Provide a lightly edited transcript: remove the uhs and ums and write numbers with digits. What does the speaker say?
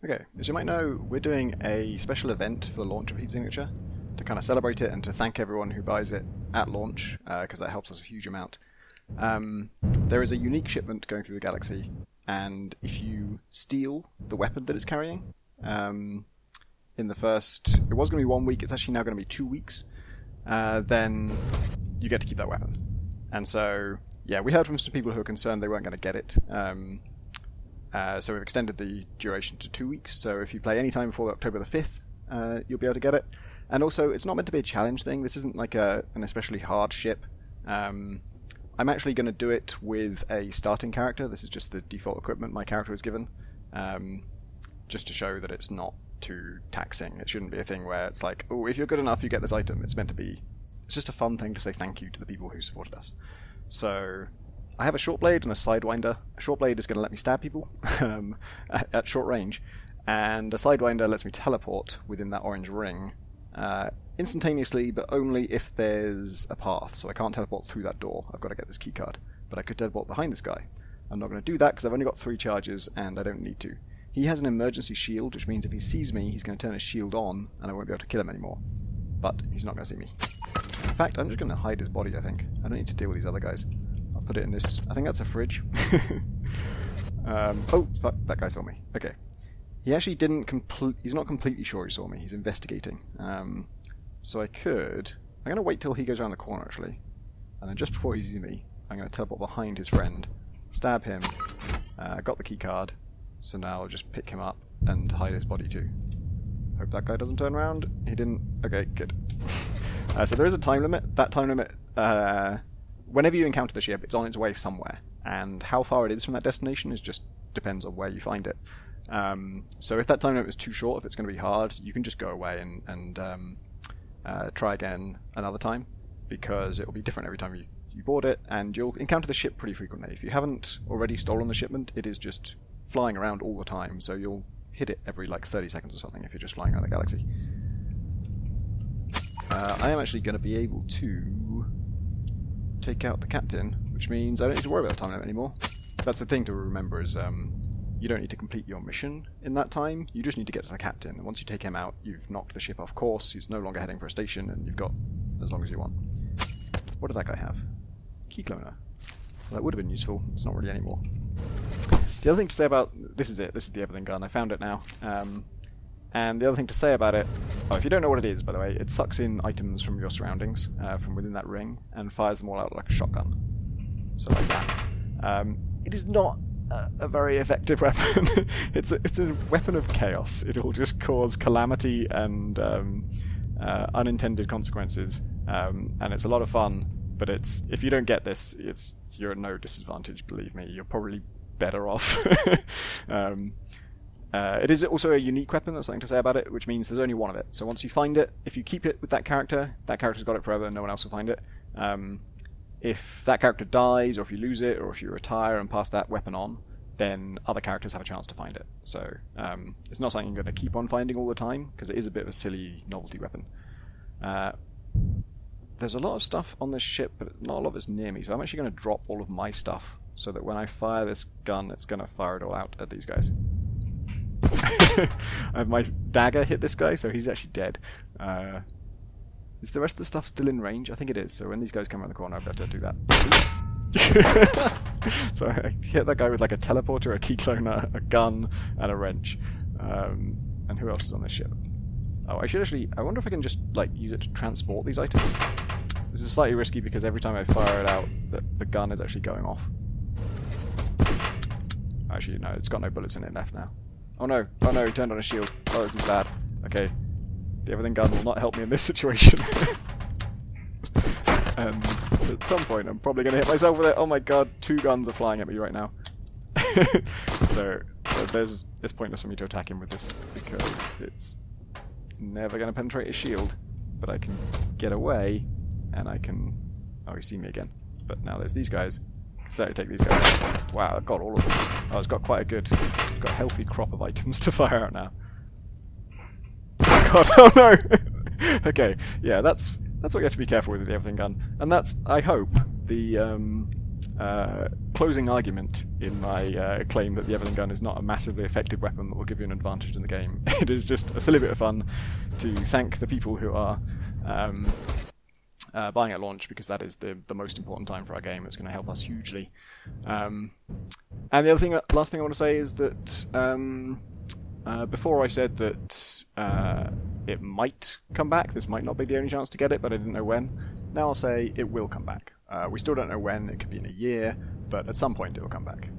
Okay, as you might know, we're doing a special event for the launch of Heat Signature to kind of celebrate it and to thank everyone who buys it at launch, because that helps us a huge amount. There is a unique shipment going through the galaxy, and if you steal the weapon that it's carrying, in the first... It was going to be 1 week, it's actually now going to be 2 weeks, then you get to keep that weapon. And so, yeah, we heard from some people who were concerned they weren't going to get it. So we've extended the duration to 2 weeks, so if you play any time before October the 5th, you'll be able to get it. And also, it's not meant to be a challenge thing, this isn't like an especially hard ship. I'm actually going to do it with a starting character. This is just the default equipment my character was given, just to show that it's not too taxing. It shouldn't be a thing where it's like, oh, if you're good enough, you get this item. It's meant to be... It's just a fun thing to say thank you to the people who supported us. So... I have a short blade and a sidewinder. A short blade is going to let me stab people at short range, and a sidewinder lets me teleport within that orange ring instantaneously, but only if there's a path. So I can't teleport through that door. I've got to get this keycard. But I could teleport behind this guy. I'm not going to do that because I've only got 3 charges and I don't need to. He has an emergency shield, which means if he sees me, he's going to turn his shield on and I won't be able to kill him anymore. But he's not going to see me. In fact, I'm just going to hide his body, I think. I don't need to deal with these other guys. I'll put it in this... I think that's a fridge. Oh, fuck, that guy saw me. Okay. He actually didn't He's not completely sure he saw me. He's investigating. So I could... I'm going to wait till he goes around the corner, actually. And then just before he sees me, I'm going to teleport behind his friend, stab him. Got the key card, so now I'll just pick him up and hide his body too. Hope that guy doesn't turn around. He didn't... Okay, good. So there is a time limit. That time limit... whenever you encounter the ship, it's on its way somewhere, and how far it is from that destination is just depends on where you find it. So if that time limit is too short, if it's going to be hard, you can just go away and try again another time, because it will be different every time you board it, and you'll encounter the ship pretty frequently. If you haven't already stolen the shipment, it is just flying around all the time, so you'll hit it every like 30 seconds or something if you're just flying around the galaxy. I am actually going to be able to take out the captain, which means I don't need to worry about the time limit anymore. That's the thing to remember is you don't need to complete your mission in that time, you just need to get to the captain, and once you take him out, you've knocked the ship off course, he's no longer heading for a station, and you've got as long as you want. What did that guy have? Key cloner. Well, that would have been useful, it's not really anymore. The other thing to say about... This is it, this is the everything gun, I found it now. And the other thing to say about it, oh, if you don't know what it is, by the way, it sucks in items from your surroundings, from within that ring, and fires them all out like a shotgun. So like that. It is not a very effective weapon. It's a weapon of chaos. It'll just cause calamity and unintended consequences, and it's a lot of fun, but if you don't get this, you're at no disadvantage, believe me. You're probably better off. It is also a unique weapon, that's something to say about it, which means there's only one of it. So once you find it, if you keep it with that character's got it forever and no one else will find it. If that character dies, or if you lose it, or if you retire and pass that weapon on, then other characters have a chance to find it. So it's not something you're going to keep on finding all the time, because it is a bit of a silly novelty weapon. There's a lot of stuff on this ship, but not a lot of it's near me, so I'm actually going to drop all of my stuff, so that when I fire this gun, it's going to fire it all out at these guys. My dagger hit this guy, so he's actually dead. Is the rest of the stuff still in range? I think it is, so when these guys come around the corner, I've got to do that. So I hit that guy with like a teleporter, a key cloner, a gun, and a wrench. And who else is on this ship? Oh, I wonder if I can just like use it to transport these items. This is slightly risky because every time I fire it out, the gun is actually going off. Actually, no, it's got no bullets in it left now. Oh no, he turned on a shield. Oh, this is bad. Okay, the everything gun will not help me in this situation. And at some point I'm probably going to hit myself with it. Oh my god, 2 guns are flying at me right now. So it's pointless for me to attack him with this, because it's never going to penetrate his shield. But I can get away, and I can... Oh, he's seen me again. But now there's these guys. So take these guys. Wow, I've got all of them. Oh, it's got quite a good... It's got a healthy crop of items to fire out now. Oh god, oh no! Okay, yeah, that's what you have to be careful with the everything gun. And that's, I hope, the closing argument in my claim that the Evelyn gun is not a massively effective weapon that will give you an advantage in the game. It is just a silly bit of fun to thank the people who are buying at launch, because that is the most important time for our game. It's going to help us hugely. And the last thing I want to say is that before I said that it might come back, this might not be the only chance to get it, but I didn't know when. Now I'll say it will come back. We still don't know when. It could be in a year, but at some point it will come back.